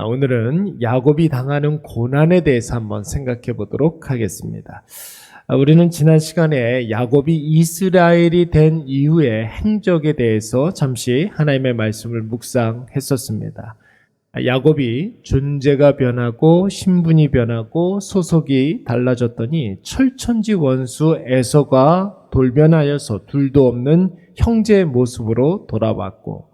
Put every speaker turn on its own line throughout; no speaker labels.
오늘은 야곱이 당하는 고난에 대해서 한번 생각해 보도록 하겠습니다. 우리는 지난 시간에 야곱이 이스라엘이 된 이후의 행적에 대해서 잠시 하나님의 말씀을 묵상했었습니다. 야곱이 존재가 변하고 신분이 변하고 소속이 달라졌더니 철천지 원수 에서가 돌변하여서 둘도 없는 형제의 모습으로 돌아왔고,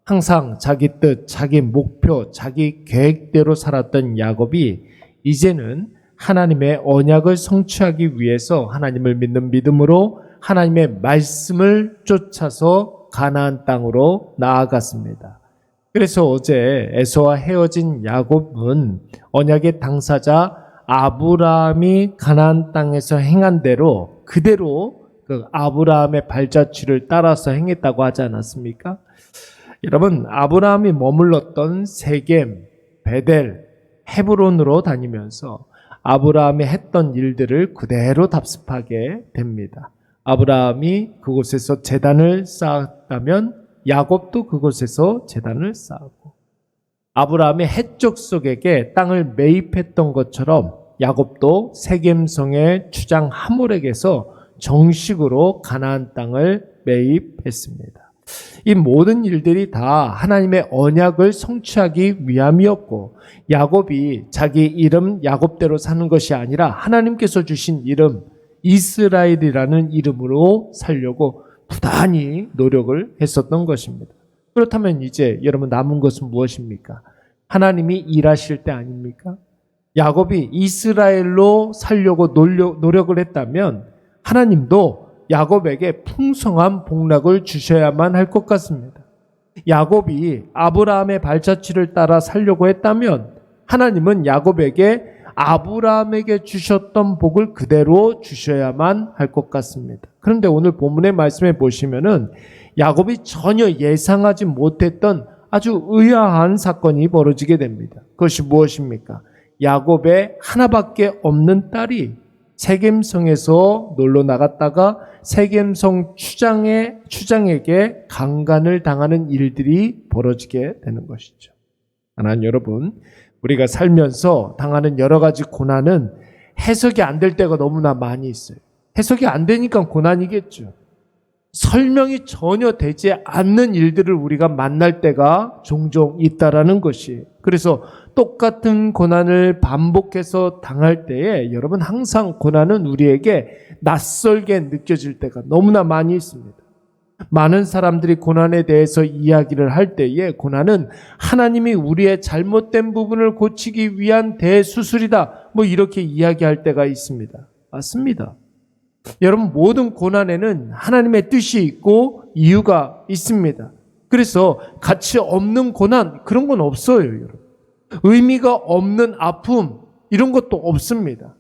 항상 자기 뜻, 자기 목표, 자기 계획대로 살았던 야곱이 이제는 하나님의 언약을 성취하기 위해서 하나님을 믿는 믿음으로 하나님의 말씀을 쫓아서 가나안 땅으로 나아갔습니다. 그래서 어제 에서와 헤어진 야곱은 언약의 당사자 아브라함이 가나안 땅에서 행한 대로 그대로 그 아브라함의 발자취를 따라서 행했다고 하지 않았습니까? 여러분, 아브라함이 머물렀던 세겜, 베델, 헤브론으로 다니면서 아브라함이 했던 일들을 그대로 답습하게 됩니다. 아브라함이 그곳에서 제단을 쌓았다면 야곱도 그곳에서 제단을 쌓고, 아브라함이 헷족속에게 땅을 매입했던 것처럼 야곱도 세겜성의 주장 하몰에게서 정식으로 가나안 땅을 매입했습니다. 이 모든 일들이 다 하나님의 언약을 성취하기 위함이었고, 야곱이 자기 이름 야곱대로 사는 것이 아니라 하나님께서 주신 이름 이스라엘이라는 이름으로 살려고 부단히 노력을 했었던 것입니다. 그렇다면 이제 여러분 남은 것은 무엇입니까? 하나님이 일하실 때 아닙니까? 야곱이 이스라엘로 살려고 노력을 했다면 하나님도 야곱에게 풍성한 복락을 주셔야만 할 것 같습니다. 야곱이 아브라함의 발자취를 따라 살려고 했다면 하나님은 야곱에게 아브라함에게 주셨던 복을 그대로 주셔야만 할 것 같습니다. 그런데 오늘 본문의 말씀에 보시면은 야곱이 전혀 예상하지 못했던 아주 의아한 사건이 벌어지게 됩니다. 그것이 무엇입니까? 야곱의 하나밖에 없는 딸이 세겜성에서 놀러 나갔다가 세겜성 추장에게 강간을 당하는 일들이 벌어지게 되는 것이죠. 하나님 여러분, 우리가 살면서 당하는 여러 가지 고난은 해석이 안 될 때가 너무나 많이 있어요. 해석이 안 되니까 고난이겠죠. 설명이 전혀 되지 않는 일들을 우리가 만날 때가 종종 있다라는 것이. 그래서 똑같은 고난을 반복해서 당할 때에 여러분 항상 고난은 우리에게 낯설게 느껴질 때가 너무나 많이 있습니다. 많은 사람들이 고난에 대해서 이야기를 할 때에 고난은 하나님이 우리의 잘못된 부분을 고치기 위한 대수술이다, 이렇게 이야기할 때가 있습니다. 맞습니다. 여러분, 모든 고난에는 하나님의 뜻이 있고 이유가 있습니다. 그래서 가치 없는 고난, 그런 건 없어요, 여러분. 의미가 없는 아픔, 이런 것도 없습니다.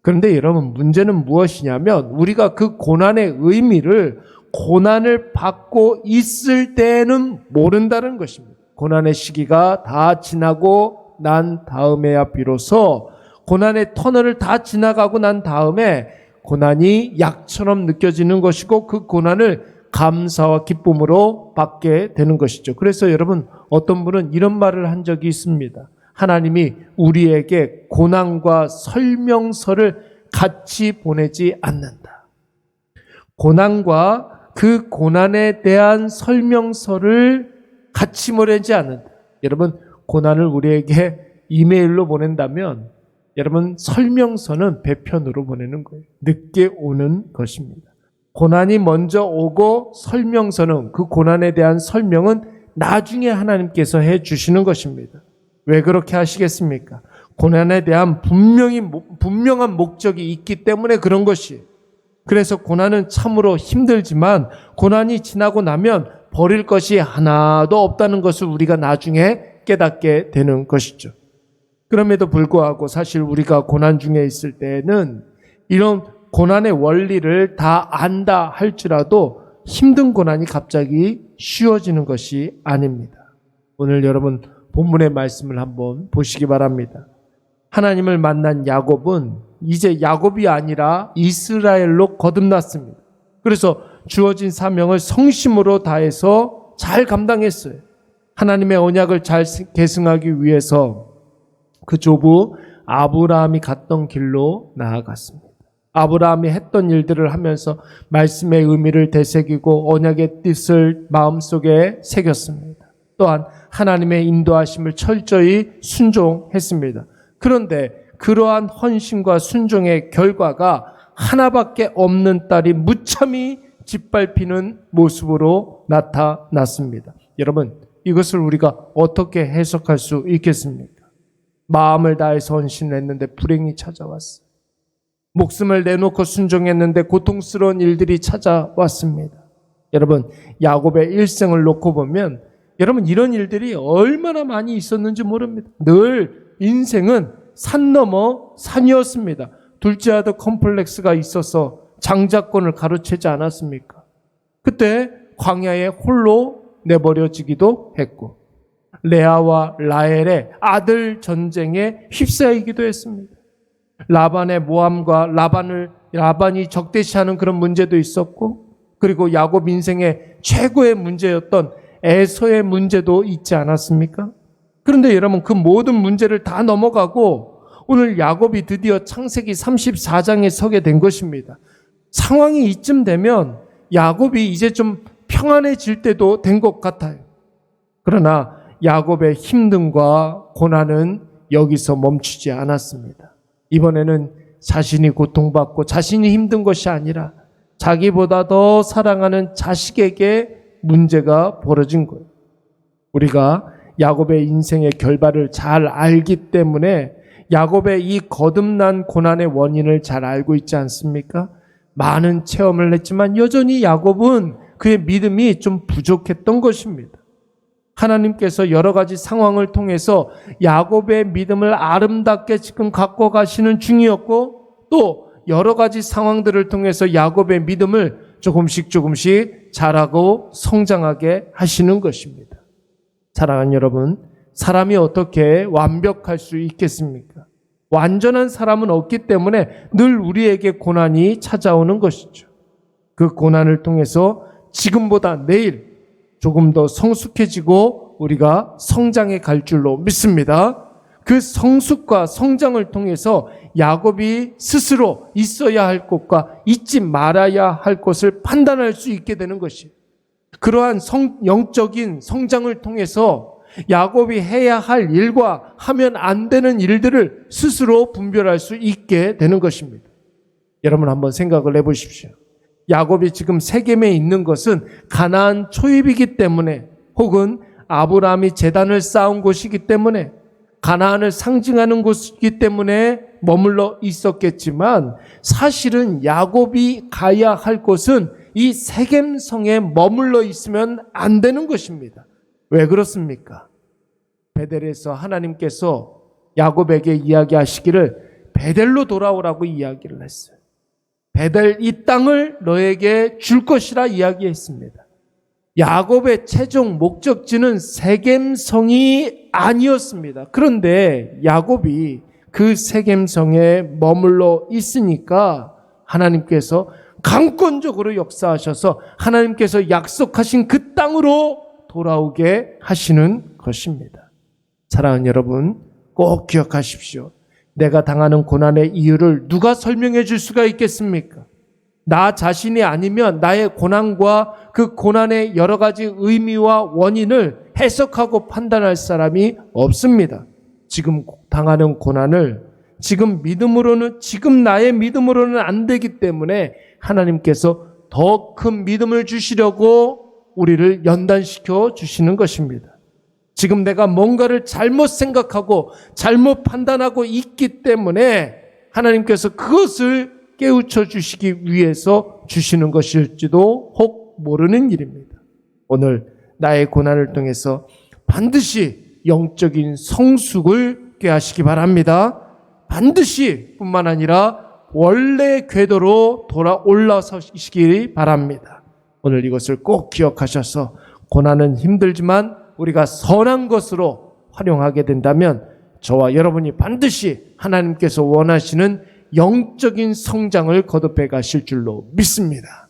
그런데 여러분, 문제는 무엇이냐면 우리가 그 고난의 의미를 고난을 받고 있을 때는 모른다는 것입니다. 고난의 시기가 다 지나고 난 다음에야 비로소, 고난의 터널을 다 지나가고 난 다음에 고난이 약처럼 느껴지는 것이고 그 고난을 감사와 기쁨으로 받게 되는 것이죠. 그래서 여러분, 어떤 분은 이런 말을 한 적이 있습니다. 하나님이 우리에게 고난과 설명서를 같이 보내지 않는다. 고난과 그 고난에 대한 설명서를 같이 보내지 않는다. 여러분, 고난을 우리에게 이메일로 보낸다면 여러분, 설명서는 배편으로 보내는 거예요. 늦게 오는 것입니다. 고난이 먼저 오고 설명서는, 그 고난에 대한 설명은 나중에 하나님께서 해 주시는 것입니다. 왜 그렇게 하시겠습니까? 고난에 대한 분명한 목적이 있기 때문에 그런 것이. 그래서 고난은 참으로 힘들지만 고난이 지나고 나면 버릴 것이 하나도 없다는 것을 우리가 나중에 깨닫게 되는 것이죠. 그럼에도 불구하고 사실 우리가 고난 중에 있을 때는 이런 고난의 원리를 다 안다 할지라도 힘든 고난이 갑자기 쉬워지는 것이 아닙니다. 오늘 여러분 본문의 말씀을 한번 보시기 바랍니다. 하나님을 만난 야곱은 이제 야곱이 아니라 이스라엘로 거듭났습니다. 그래서 주어진 사명을 성심으로 다해서 잘 감당했어요. 하나님의 언약을 잘 계승하기 위해서 그 조부 아브라함이 갔던 길로 나아갔습니다. 아브라함이 했던 일들을 하면서 말씀의 의미를 되새기고 언약의 뜻을 마음속에 새겼습니다. 또한 하나님의 인도하심을 철저히 순종했습니다. 그런데 그러한 헌신과 순종의 결과가 하나밖에 없는 딸이 무참히 짓밟히는 모습으로 나타났습니다. 여러분, 이것을 우리가 어떻게 해석할 수 있겠습니까? 마음을 다해서 헌신했는데 불행이 찾아왔어요. 목숨을 내놓고 순종했는데 고통스러운 일들이 찾아왔습니다. 여러분, 야곱의 일생을 놓고 보면 여러분 이런 일들이 얼마나 많이 있었는지 모릅니다. 늘 인생은 산 넘어 산이었습니다. 둘째 아들 컴플렉스가 있어서 장자권을 가로채지 않았습니까? 그때 광야에 홀로 내버려지기도 했고 레아와 라헬의 아들 전쟁에 휩싸이기도 했습니다. 라반의 모함과 라반이 적대시하는 그런 문제도 있었고, 그리고 야곱 인생의 최고의 문제였던 에서의 문제도 있지 않았습니까? 그런데 여러분 그 모든 문제를 다 넘어가고 오늘 야곱이 드디어 창세기 34장에 서게 된 것입니다. 상황이 이쯤 되면 야곱이 이제 좀 평안해질 때도 된 것 같아요. 그러나 야곱의 힘듦과 고난은 여기서 멈추지 않았습니다. 이번에는 자신이 고통받고 자신이 힘든 것이 아니라 자기보다 더 사랑하는 자식에게 문제가 벌어진 거예요. 우리가 야곱의 인생의 결말을 잘 알기 때문에 야곱의 이 거듭난 고난의 원인을 잘 알고 있지 않습니까? 많은 체험을 했지만 여전히 야곱은 그의 믿음이 좀 부족했던 것입니다. 하나님께서 여러 가지 상황을 통해서 야곱의 믿음을 아름답게 지금 갖고 가시는 중이었고, 또 여러 가지 상황들을 통해서 야곱의 믿음을 조금씩 자라고 성장하게 하시는 것입니다. 사랑하는 여러분, 사람이 어떻게 완벽할 수 있겠습니까? 완전한 사람은 없기 때문에 늘 우리에게 고난이 찾아오는 것이죠. 그 고난을 통해서 지금보다 내일 조금 더 성숙해지고 우리가 성장해 갈 줄로 믿습니다. 그 성숙과 성장을 통해서 야곱이 스스로 있어야 할 것과 잊지 말아야 할 것을 판단할 수 있게 되는 것이에요. 그러한 영적인 성장을 통해서 야곱이 해야 할 일과 하면 안 되는 일들을 스스로 분별할 수 있게 되는 것입니다. 여러분 한번 생각을 해보십시오. 야곱이 지금 세겜에 있는 것은 가나안 초입이기 때문에, 혹은 아브라함이 제단을 쌓은 곳이기 때문에, 가나안을 상징하는 곳이기 때문에 머물러 있었겠지만, 사실은 야곱이 가야 할 곳은 이 세겜성에 머물러 있으면 안 되는 것입니다. 왜 그렇습니까? 베델에서 하나님께서 야곱에게 이야기하시기를 베델로 돌아오라고 이야기를 했어요. 베델 이 땅을 너에게 줄 것이라 이야기했습니다. 야곱의 최종 목적지는 세겜성이 아니었습니다. 그런데 야곱이 그 세겜성에 머물러 있으니까 하나님께서 강권적으로 역사하셔서 하나님께서 약속하신 그 땅으로 돌아오게 하시는 것입니다. 사랑하는 여러분, 꼭 기억하십시오. 내가 당하는 고난의 이유를 누가 설명해 줄 수가 있겠습니까? 나 자신이 아니면 나의 고난과 그 고난의 여러 가지 의미와 원인을 해석하고 판단할 사람이 없습니다. 지금 당하는 고난을 지금 나의 믿음으로는 안 되기 때문에 하나님께서 더 큰 믿음을 주시려고 우리를 연단시켜 주시는 것입니다. 지금 내가 뭔가를 잘못 생각하고 잘못 판단하고 있기 때문에 하나님께서 그것을 깨우쳐 주시기 위해서 주시는 것일지도 혹 모르는 일입니다. 오늘 나의 고난을 통해서 반드시 영적인 성숙을 꾀하시기 바랍니다. 반드시 뿐만 아니라 원래 궤도로 올라서시기 바랍니다. 오늘 이것을 꼭 기억하셔서 고난은 힘들지만 우리가 선한 것으로 활용하게 된다면 저와 여러분이 반드시 하나님께서 원하시는 영적인 성장을 거듭해 가실 줄로 믿습니다.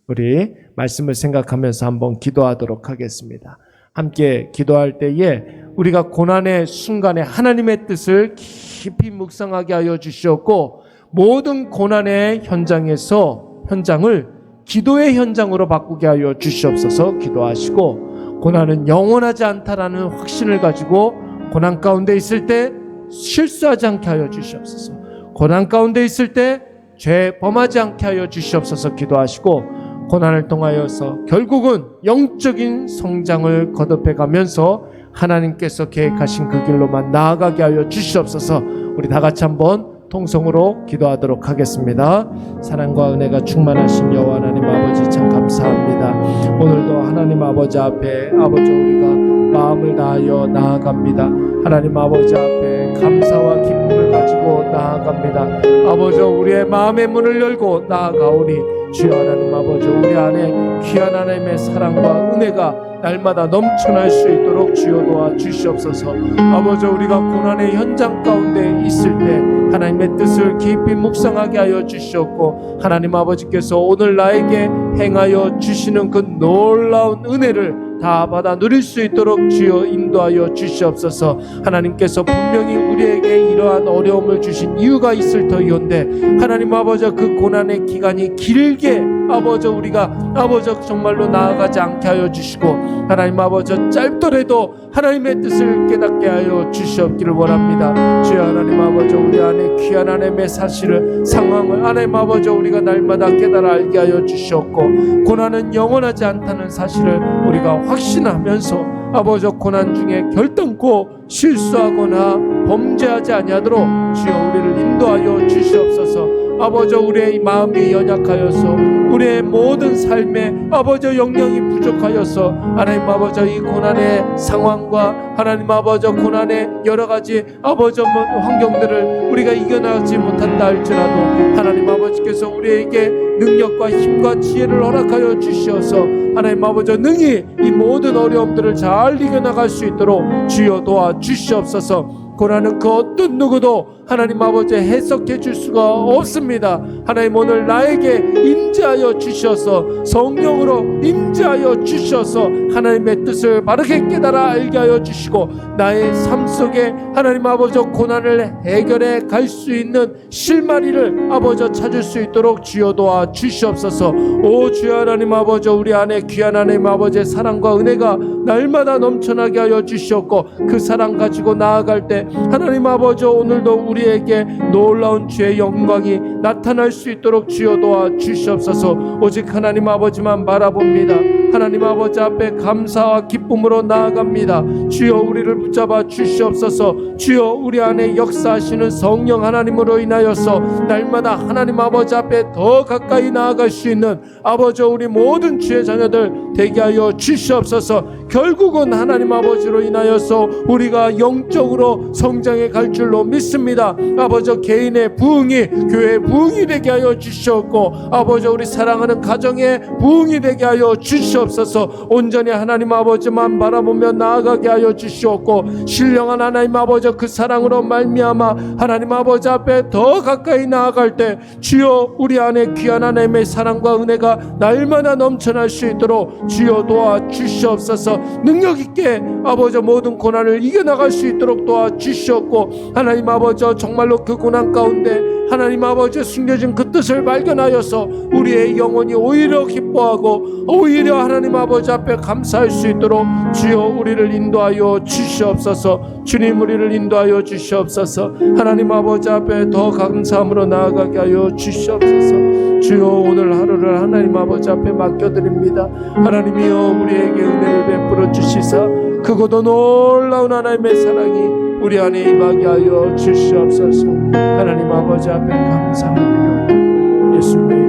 우리 말씀을 생각하면서 한번 기도하도록 하겠습니다. 함께 기도할 때에 우리가 고난의 순간에 하나님의 뜻을 깊이 묵상하게 하여 주시었고, 모든 고난의 현장을 기도의 현장으로 바꾸게 하여 주시옵소서. 기도하시고, 고난은 영원하지 않다라는 확신을 가지고 고난 가운데 있을 때 실수하지 않게 하여 주시옵소서. 고난 가운데 있을 때 죄 범하지 않게 하여 주시옵소서. 기도하시고, 고난을 통하여서 결국은 영적인 성장을 거듭해 가면서 하나님께서 계획하신 그 길로만 나아가게 하여 주시옵소서. 우리 다 같이 한번 통성으로 기도하도록 하겠습니다. 사랑과 은혜가 충만하신 여호와 하나님 아버지, 참 감사합니다. 오늘도 하나님 아버지 앞에 우리가 마음을 다하여 나아갑니다. 하나님 아버지 앞에 감사와 기쁨을 가지고 나아갑니다. 아버지, 우리의 마음의 문을 열고 나아가오니 주여 하나님 아버지, 우리 안에 귀한 하나님의 사랑과 은혜가 날마다 넘쳐날 수 있도록 주여 도와 주시옵소서. 아버지, 우리가 고난의 현장 가운데 있을 때 하나님의 뜻을 깊이 묵상하게 하여 주시옵고, 하나님 아버지께서 오늘 나에게 행하여 주시는 그 놀라운 은혜를 다 받아 누릴 수 있도록 주여 인도하여 주시옵소서. 하나님께서 분명히 우리에게 이러한 어려움을 주신 이유가 있을 터이온데, 하나님 아버지, 그 고난의 기간이 길게 아버지 우리가 아버지 정말로 나아가지 않게 하여 주시고, 하나님 아버지 짧더라도 하나님의 뜻을 깨닫게 하여 주시옵기를 원합니다. 주여 하나님 아버지, 우리 안에 귀한 하나님의 사실을, 상황을 하나님 아버지 우리가 날마다 깨달아 알게 하여 주시옵고, 고난은 영원하지 않다는 사실을 우리가 확신하면서 아버지 고난 중에 결단코 실수하거나 범죄하지 아니하도록 주여 우리를 인도하여 주시옵소서. 아버지, 우리의 마음이 연약하여서 우리의 모든 삶에 아버지 영향이 부족하여서 하나님 아버지 이 고난의 상황과 하나님 아버지 고난의 여러 가지 아버지 환경들을 우리가 이겨나가지 못한다 할지라도 하나님 아버지께서 우리에게 능력과 힘과 지혜를 허락하여 주시어서 하나님 아버지 능히 이 모든 어려움들을 잘 이겨나갈 수 있도록 주여 도와 주시옵소서. 고난은 그 어떤 누구도 하나님 아버지 해석해 줄 수가 없습니다. 하나님 오늘 나에게 임재하여 주셔서 성령으로 임재하여 주셔서 하나님의 뜻을 바르게 깨달아 알게 하여 주시고, 나의 삶 속에 하나님 아버지 고난을 해결해 갈 수 있는 실마리를 아버지 찾을 수 있도록 주여 도와 주시옵소서. 오 주여 하나님 아버지, 우리 안에 귀한 하나님 아버지의 사랑과 은혜가 날마다 넘쳐나게 하여 주시옵고, 그 사랑 가지고 나아갈 때 하나님 아버지 오늘도 우리에게 놀라운 주의 영광이 나타날 수 있도록 주여 도와 주시옵소서. 오직 하나님 아버지만 바라봅니다. 하나님 아버지 앞에 감사와 기쁨으로 나아갑니다. 주여 우리를 붙잡아 주시옵소서. 주여 우리 안에 역사하시는 성령 하나님으로 인하여서 날마다 하나님 아버지 앞에 더 가까이 나아갈 수 있는 아버지 우리 모든 주의 자녀들 되게 하여 주시옵소서. 결국은 하나님 아버지로 인하여서 우리가 영적으로 성장해 갈 줄로 믿습니다. 아버지 개인의 부흥이 교회의 부흥이 되게 하여 주시옵고, 아버지 우리 사랑하는 가정의 부흥이 되게 하여 주시옵소서. 온전히 하나님 아버지만 바라보며 나아가게 하여 주시옵고, 신령한 하나님 아버지 그 사랑으로 말미암아 하나님 아버지 앞에 더 가까이 나아갈 때 주여 우리 안에 귀한 하나님의 사랑과 은혜가 날마다 넘쳐날 수 있도록 주여 도와 주시옵소서. 능력 있게 아버지 모든 고난을 이겨나갈 수 있도록 도와 주시옵고, 하나님 아버지 정말로 그 고난 가운데 하나님 아버지 숨겨진 그 뜻을 발견하여서 우리의 영혼이 오히려 기뻐하고 오히려 하나님 아버지 앞에 감사할 수 있도록 주여 우리를 인도하여 주시옵소서. 주님 우리를 인도하여 주시옵소서. 하나님 아버지 앞에 더 감사함으로 나아가게 하여 주시옵소서. 주여 오늘 하루를 하나님 아버지 앞에 맡겨드립니다. 하나님이여 우리에게 은혜를 베풀어 주시사 크고도 놀라운 하나님의 사랑이 우리 안에 임하게 하여 주시옵소서. 하나님 아버지 앞에 감사드려 예수님의